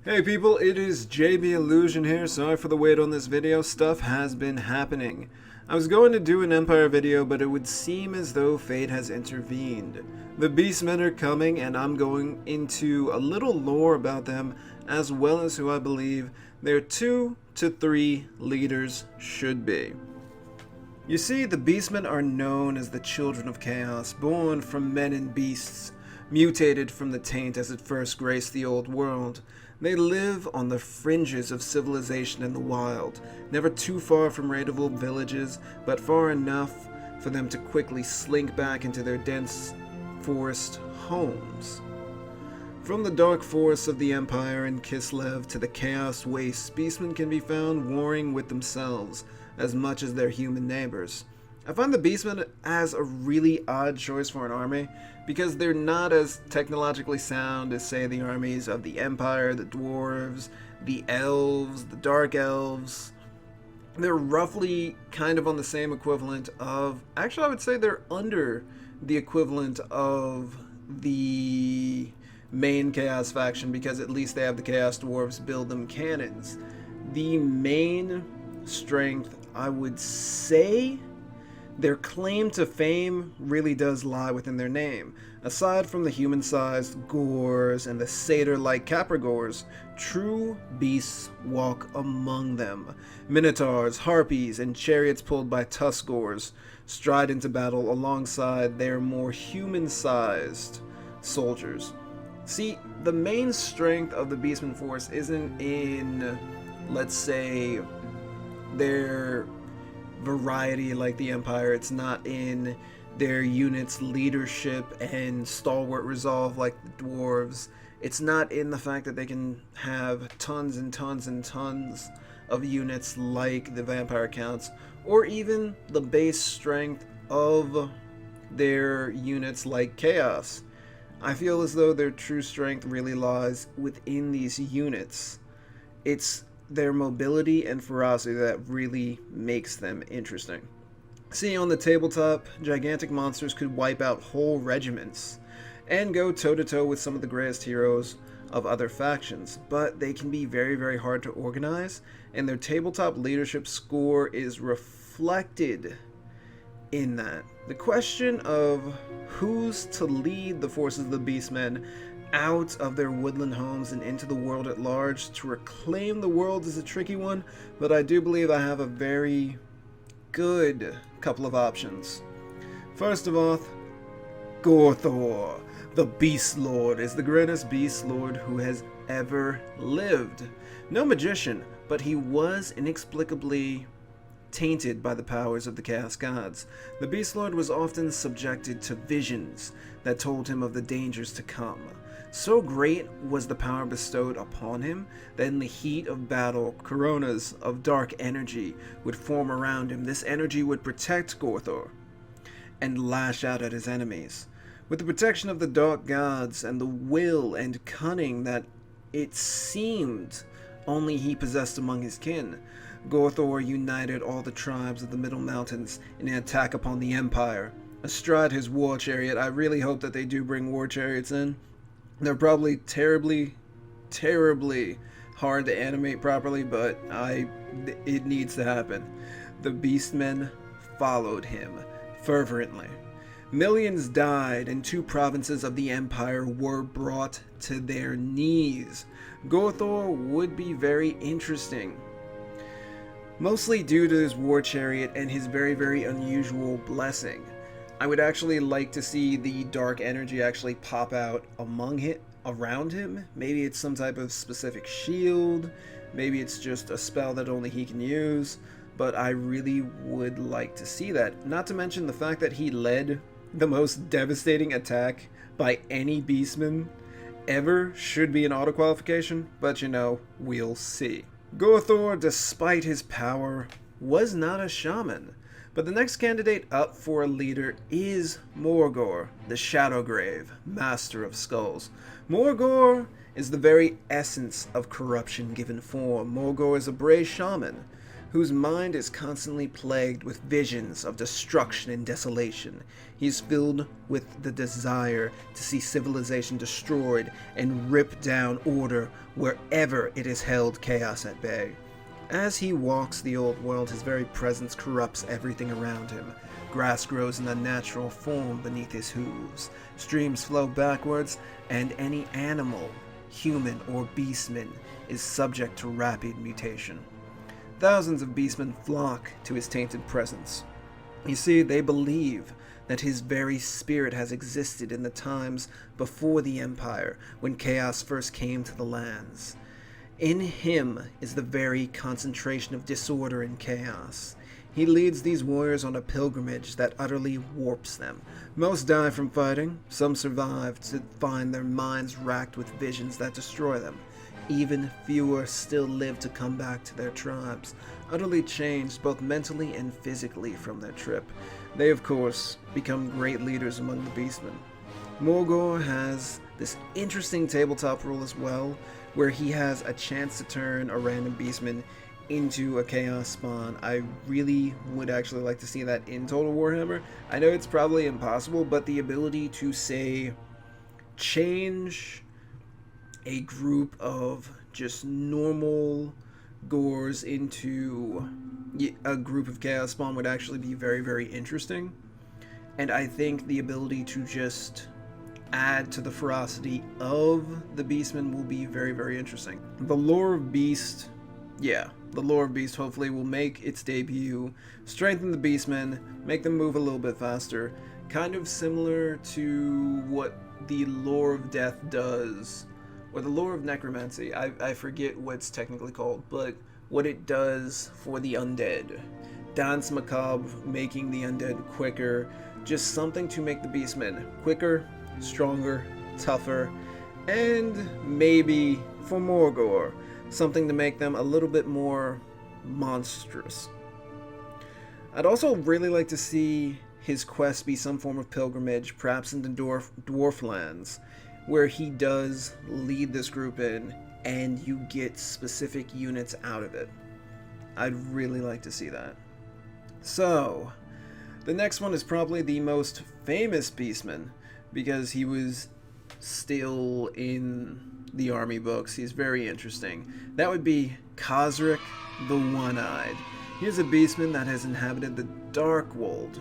Hey people, it is JB Illusion here. Sorry for the wait on this video. Stuff has been happening. I was going to do an Empire video, but it would seem as though fate has intervened. The Beastmen are coming, and I'm going into a little lore about them, as well as who I believe their 2 to 3 leaders should be. You see, the Beastmen are known as the children of chaos, born from men and beasts, mutated from the taint as it first graced the old world. They live on the fringes of civilization in the wild, never too far from raidable villages, but far enough for them to quickly slink back into their dense forest homes. From the dark forests of the Empire in Kislev to the chaos wastes, Beastmen can be found warring with themselves as much as their human neighbors. I find the Beastmen as a really odd choice for an army, because they're not as technologically sound as, say, the armies of the Empire, the Dwarves, the Elves, the Dark Elves. They're roughly kind of on the same equivalent of... Actually, I would say they're under the equivalent of the main Chaos faction, because at least they have the Chaos Dwarves build them cannons. The main strength, I would say... Their claim to fame really does lie within their name. Aside from the human-sized Gors and the satyr-like Caprigors, true beasts walk among them. Minotaurs, harpies, and chariots pulled by Tuskgors stride into battle alongside their more human-sized soldiers. See, the main strength of the Beastmen force isn't in, let's say, their variety like the Empire. It's not in their units' leadership and stalwart resolve like the Dwarves. It's not in the fact that they can have tons and tons and tons of units like the Vampire Counts, or even the base strength of their units like Chaos. I feel as though their true strength really lies within these units. It's their mobility and ferocity that really makes them interesting. See, on the tabletop, gigantic monsters could wipe out whole regiments and go toe-to-toe with some of the greatest heroes of other factions, but they can be very, very hard to organize, and their tabletop leadership score is reflected in that. The question of who's to lead the forces of the Beastmen out of their woodland homes and into the world at large to reclaim the world is a tricky one, but I do believe I have a very good couple of options. First of all, Gorthor, the Beast Lord, is the greatest Beast Lord who has ever lived. No magician, but he was inexplicably tainted by the powers of the Chaos Gods. The Beast Lord was often subjected to visions that told him of the dangers to come. So great was the power bestowed upon him that in the heat of battle, coronas of dark energy would form around him. This energy would protect Gorthor and lash out at his enemies. With the protection of the dark gods and the will and cunning that it seemed only he possessed among his kin, Gorthor united all the tribes of the Middle Mountains in an attack upon the Empire. Astride his war chariot, I really hope that they do bring war chariots in. They're probably terribly, terribly hard to animate properly, but it needs to happen. The Beastmen followed him fervently. Millions died, and 2 provinces of the Empire were brought to their knees. Gorthor would be very interesting, mostly due to his war chariot and his very, very unusual blessing. I would actually like to see the dark energy actually pop out around him. Maybe it's some type of specific shield. Maybe it's just a spell that only he can use. But I really would like to see that. Not to mention the fact that he led the most devastating attack by any Beastman ever should be an auto qualification. But you know, we'll see. Gorthor, despite his power, was not a shaman. But the next candidate up for a leader is Morgor, the Shadowgrave, Master of Skulls. Morgor is the very essence of corruption given form. Morgor is a brave shaman whose mind is constantly plagued with visions of destruction and desolation. He is filled with the desire to see civilization destroyed and rip down order wherever it has held chaos at bay. As he walks the old world, his very presence corrupts everything around him. Grass grows in unnatural form beneath his hooves. Streams flow backwards, and any animal, human or beastman, is subject to rapid mutation. Thousands of beastmen flock to his tainted presence. You see, they believe that his very spirit has existed in the times before the Empire, when chaos first came to the lands. In him is the very concentration of disorder and chaos. He leads these warriors on a pilgrimage that utterly warps them. Most die from fighting, some survive to find their minds racked with visions that destroy them. Even fewer still live to come back to their tribes, utterly changed both mentally and physically from their trip. They, of course, become great leaders among the Beastmen. Morgor has this interesting tabletop rule as well, where he has a chance to turn a random Beastman into a Chaos Spawn. I really would actually like to see that in Total Warhammer. I know it's probably impossible, but the ability to, say, change a group of just normal Gors into a group of Chaos Spawn would actually be very, very interesting. And I think the ability to just add to the ferocity of the Beastmen will be very, very interesting. The lore of Beast, the lore of Beast hopefully will make its debut, strengthen the Beastmen, make them move a little bit faster, kind of similar to what the lore of Death does, or the lore of Necromancy. I forget what it's technically called, but what it does for the undead. Danse Macabre, making the undead quicker, just something to make the Beastmen quicker, stronger, tougher, and maybe, for Morgor, something to make them a little bit more monstrous. I'd also really like to see his quest be some form of pilgrimage, perhaps in the dwarf lands, where he does lead this group in, and you get specific units out of it. I'd really like to see that. So, the next one is probably the most famous Beastman, because he was still in the army books. He's very interesting. That would be Khazrak the One-Eyed. He's a beastman that has inhabited the Darkwold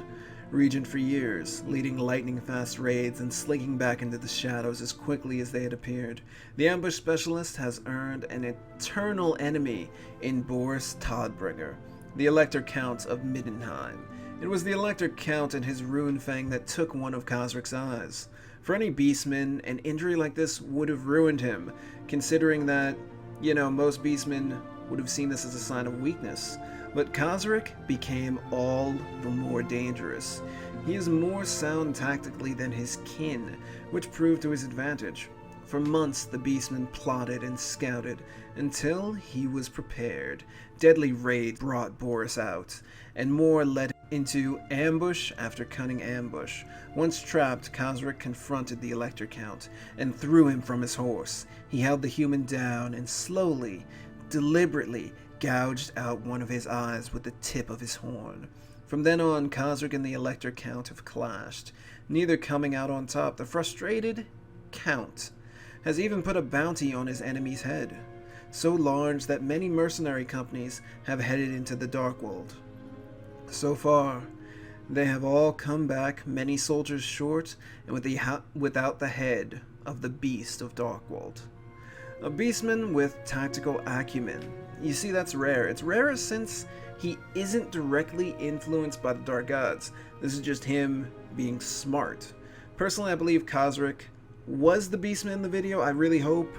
region for years, leading lightning-fast raids and slinking back into the shadows as quickly as they had appeared. The ambush specialist has earned an eternal enemy in Boris Todbringer, the Elector Count of Middenheim. It was the Elector Count and his Rune Fang that took one of Khazrak's eyes. For any beastman, an injury like this would have ruined him, considering that, most beastmen would have seen this as a sign of weakness. But Khazrak became all the more dangerous. He is more sound tactically than his kin, which proved to his advantage. For months the beastman plotted and scouted, until he was prepared. Deadly raids brought Boris out, and more led into ambush after cunning ambush. Once trapped, Khazrak confronted the Elector Count and threw him from his horse. He held the human down and slowly, deliberately, gouged out one of his eyes with the tip of his horn. From then on, Khazrak and the Elector Count have clashed, neither coming out on top. The frustrated Count has even put a bounty on his enemy's head, so large that many mercenary companies have headed into the Darkwold. So far, they have all come back, many soldiers short, and without the head of the Beast of Darkwold. A beastman with tactical acumen. You see, that's rare. It's rare since he isn't directly influenced by the Dark Gods. This is just him being smart. Personally, I believe Khazrak was the beastman in the video. I really hope,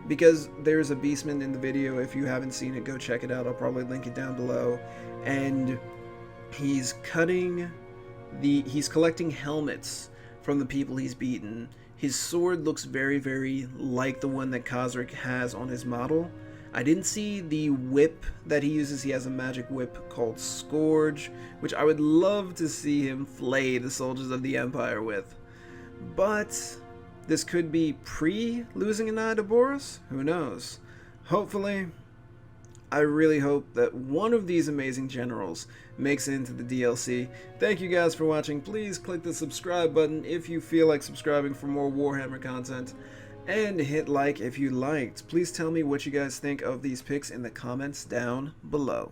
because there's a beastman in the video. If you haven't seen it, go check it out. I'll probably link it down below. And he's collecting helmets from the people he's beaten. His sword looks very, very like the one that Khazrak has on his model. I didn't see the whip that he uses. He has a magic whip called Scourge, which I would love to see him flay the soldiers of the Empire with. But this could be pre-losing an eye to Boris? Who knows? Hopefully, I really hope that one of these amazing generals makes it into the DLC. Thank you guys for watching. Please click the subscribe button if you feel like subscribing for more Warhammer content. And hit like if you liked. Please tell me what you guys think of these picks in the comments down below.